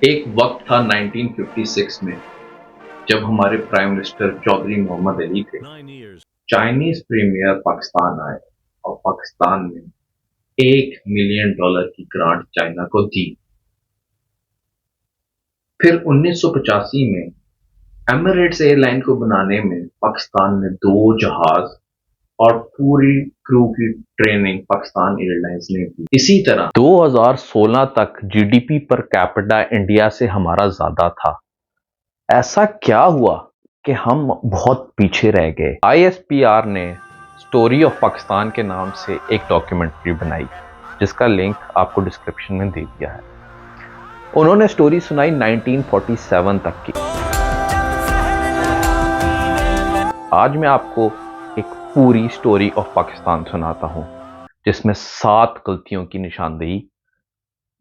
ایک وقت تھا 1956 میں جب ہمارے پرائم منسٹر چودھری محمد علی تھے۔ چائنیز پریمیئر پاکستان آئے اور پاکستان میں $1 ملین کی گرانٹ چائنا کو دی۔ پھر 1985 میں ایمریٹس ایئر لائن کو بنانے میں پاکستان نے 2 جہاز اور پوری کرو کی ٹریننگ پاکستان ایئر لائنز نے دی۔ اسی طرح 2016 تک G D P per capita India سے ہمارا زیادہ تھا۔ ایسا کیا ہوا کہ ہم بہت پیچھے رہ گئے؟ آئی ایس پی آر نے اسٹوری آف پاکستان کے نام سے ایک ڈاکیومنٹری بنائی جس کا لنک آپ کو ڈسکرپشن میں دے دیا ہے۔ انہوں نے اسٹوری سنائی 1947 تک کی۔ آج میں آپ کو ایک پوری اسٹوری آف پاکستان سناتا ہوں جس میں 7 غلطیوں کی نشاندہی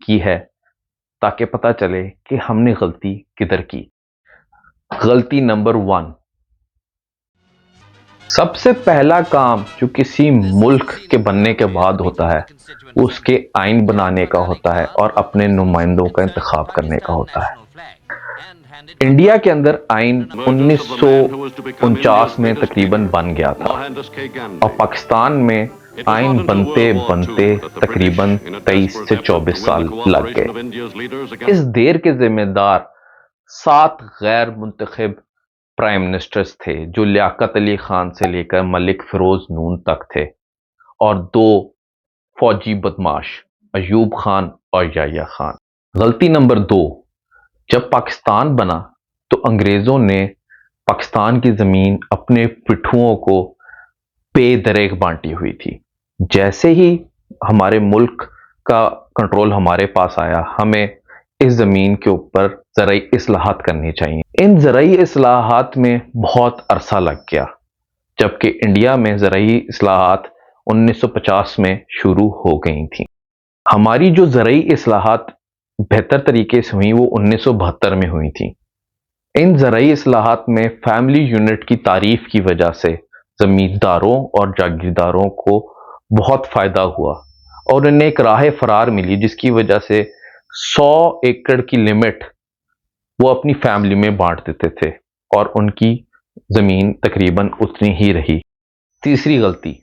کی ہے تاکہ پتہ چلے کہ ہم نے غلطی کدھر کی۔ غلطی نمبر 1، سب سے پہلا کام جو کسی ملک کے بننے کے بعد ہوتا ہے اس کے آئین بنانے کا ہوتا ہے اور اپنے نمائندوں کا انتخاب کرنے کا ہوتا ہے۔ انڈیا کے اندر آئین 1949 میں تقریباً بن گیا تھا اور پاکستان میں آئین بنتے بنتے تقریباً 23 سے 24 سال لگ گئے۔ اس دیر کے ذمہ دار 7 غیر منتخب پرائم منسٹرز تھے جو لیاقت علی خان سے لے کر ملک فیروز نون تک تھے، اور 2 فوجی بدماش ایوب خان اور یحییٰ خان۔ غلطی نمبر 2، جب پاکستان بنا تو انگریزوں نے پاکستان کی زمین اپنے پٹھوؤں کو بے دریغ بانٹی ہوئی تھی۔ جیسے ہی ہمارے ملک کا کنٹرول ہمارے پاس آیا، ہمیں اس زمین کے اوپر زرعی اصلاحات کرنی چاہیے۔ ان زرعی اصلاحات میں بہت عرصہ لگ گیا، جبکہ انڈیا میں زرعی اصلاحات 1950 میں شروع ہو گئی تھیں۔ ہماری جو زرعی اصلاحات بہتر طریقے سے ہوئیں وہ 1972 میں ہوئی تھیں۔ ان زرعی اصلاحات میں فیملی یونٹ کی تعریف کی وجہ سے زمینداروں اور جاگیرداروں کو بہت فائدہ ہوا اور انہیں ایک راہ فرار ملی جس کی وجہ سے 100 ایکڑ کی لمٹ وہ اپنی فیملی میں بانٹ دیتے تھے اور ان کی زمین تقریباً اتنی ہی رہی۔ تیسری غلطی،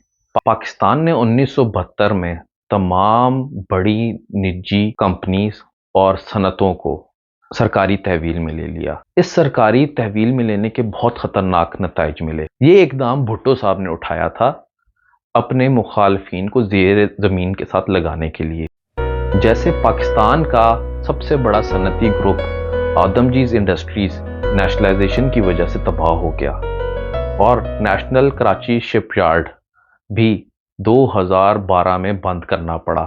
پاکستان نے 1972 میں تمام بڑی نجی کمپنیز اور صنعتوں کو سرکاری تحویل میں لے لیا۔ اس سرکاری تحویل میں لینے کے بہت خطرناک نتائج ملے۔ یہ اقدام بھٹو صاحب نے اٹھایا تھا اپنے مخالفین کو زیر زمین کے ساتھ لگانے کے لیے۔ جیسے پاکستان کا سب سے بڑا صنعتی گروپ آدمجیز انڈسٹریز نیشنلائزیشن کی وجہ سے تباہ ہو گیا اور نیشنل کراچی شپ یارڈ بھی 2012 میں بند کرنا پڑا۔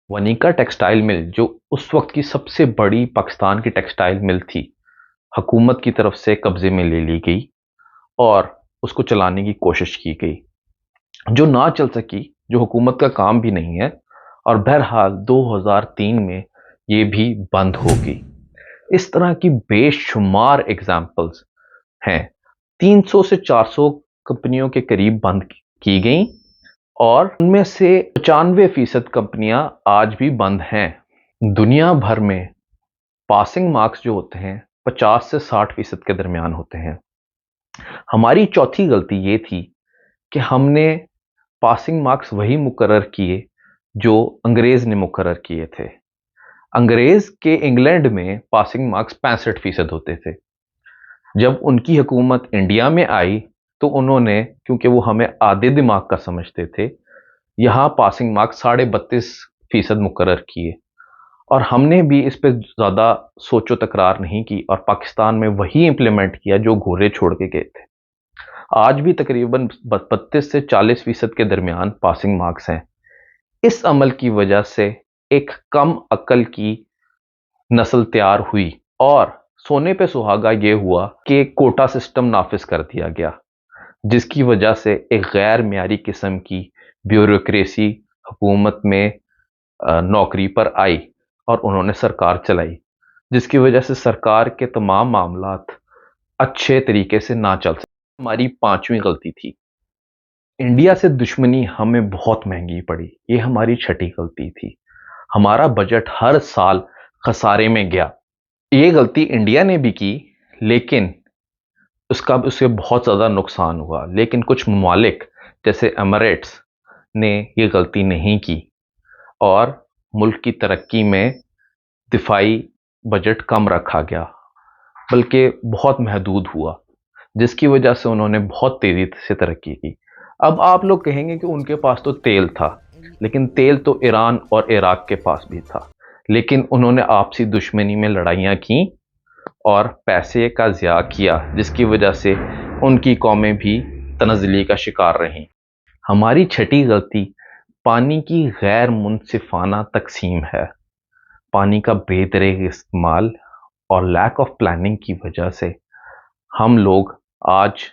ونیکا ٹیکسٹائل مل جو اس وقت کی سب سے بڑی پاکستان کی ٹیکسٹائل مل تھی، حکومت کی طرف سے قبضے میں لے لی گئی اور اس کو چلانے کی کوشش کی گئی، جو نہ چل سکی، جو حکومت کا کام بھی نہیں ہے، اور بہرحال 2003 میں یہ بھی بند ہو گئی۔ اس طرح کی بے شمار ایگزامپلز ہیں۔ 300 سے 400 کمپنیوں کے قریب بند کی گئیں اور ان میں سے 95% کمپنیاں آج بھی بند ہیں۔ دنیا بھر میں پاسنگ مارکس جو ہوتے ہیں 50 سے 60% کے درمیان ہوتے ہیں۔ ہماری چوتھی غلطی یہ تھی کہ ہم نے پاسنگ مارکس وہی مقرر کیے جو انگریز نے مقرر کیے تھے۔ انگریز کے انگلینڈ میں پاسنگ مارکس 65% ہوتے تھے۔ جب ان کی حکومت انڈیا میں آئی تو انہوں نے، کیونکہ وہ ہمیں آدھے دماغ کا سمجھتے تھے، یہاں پاسنگ مارکس 32.5% مقرر کیے اور ہم نے بھی اس پہ زیادہ سوچ و تکرار نہیں کی اور پاکستان میں وہی امپلیمنٹ کیا جو گورے چھوڑ کے گئے تھے۔ آج بھی تقریباً 32 سے 40% کے درمیان پاسنگ مارکس ہیں۔ اس عمل کی وجہ سے ایک کم عقل کی نسل تیار ہوئی اور سونے پہ سہاگا یہ ہوا کہ کوٹا سسٹم نافذ کر دیا گیا، جس کی وجہ سے ایک غیر معیاری قسم کی بیوروکریسی حکومت میں نوکری پر آئی اور انہوں نے سرکار چلائی، جس کی وجہ سے سرکار کے تمام معاملات اچھے طریقے سے نہ چل سکے۔ ہماری 5ویں غلطی تھی، انڈیا سے دشمنی ہمیں بہت مہنگی پڑی۔ یہ ہماری 6ٹھی غلطی تھی۔ ہمارا بجٹ ہر سال خسارے میں گیا یہ غلطی انڈیا نے بھی کی، لیکن اسے بہت زیادہ نقصان ہوا. لیکن کچھ ممالک جیسے ایمریٹس نے یہ غلطی نہیں کی اور ملک کی ترقی میں دفاعی بجٹ کم رکھا گیا، بلکہ بہت محدود ہوا، جس کی وجہ سے انہوں نے بہت تیزی سے ترقی کی. اب آپ لوگ کہیں گے کہ ان کے پاس تو تیل تھا، لیکن تیل تو ایران اور عراق کے پاس بھی تھا، لیکن انہوں نے آپسی دشمنی میں لڑائیاں کی اور پیسے کا ضیاع کیا، جس کی وجہ سے ان کی قومیں بھی تنزلی کا شکار رہیں. ہماری چھٹی غلطی پانی کی غیر منصفانہ تقسیم ہے. پانی کا بے دریغ استعمال اور لیک آف پلاننگ کی وجہ سے ہم لوگ آج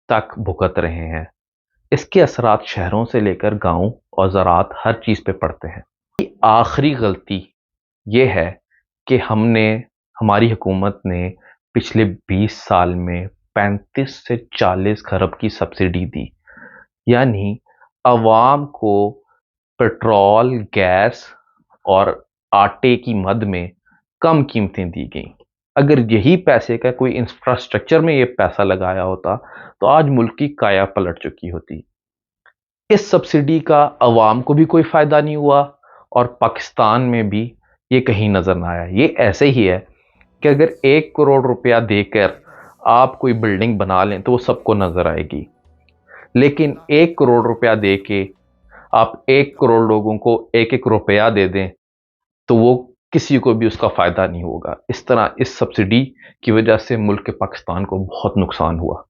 تک بھگت رہے ہیں. اس کے اثرات شہروں سے لے کر گاؤں اور زراعت ہر چیز پہ پڑتے ہیں. آخری غلطی یہ ہے کہ ہماری حکومت نے پچھلے 20 سال میں 35 سے 40 کھرب کی سبسڈی دی، یعنی عوام کو پیٹرول، گیس اور آٹے کی مد میں کم قیمتیں دی گئیں. اگر یہی پیسے کا کوئی انفراسٹرکچر میں یہ پیسہ لگایا ہوتا تو آج ملک کی کایا پلٹ چکی ہوتی. اس سبسڈی کا عوام کو بھی کوئی فائدہ نہیں ہوا اور پاکستان میں بھی یہ کہیں نظر نہ آیا. یہ ایسے ہی ہے کہ اگر 1 کروڑ روپیہ دے کر آپ کوئی بلڈنگ بنا لیں تو وہ سب کو نظر آئے گی، لیکن 1 کروڑ روپیہ دے کے آپ 1 کروڑ لوگوں کو 1 روپیہ دے دیں تو وہ کسی کو بھی اس کا فائدہ نہیں ہوگا. اس طرح اس سبسڈی کی وجہ سے ملک پاکستان کو بہت نقصان ہوا.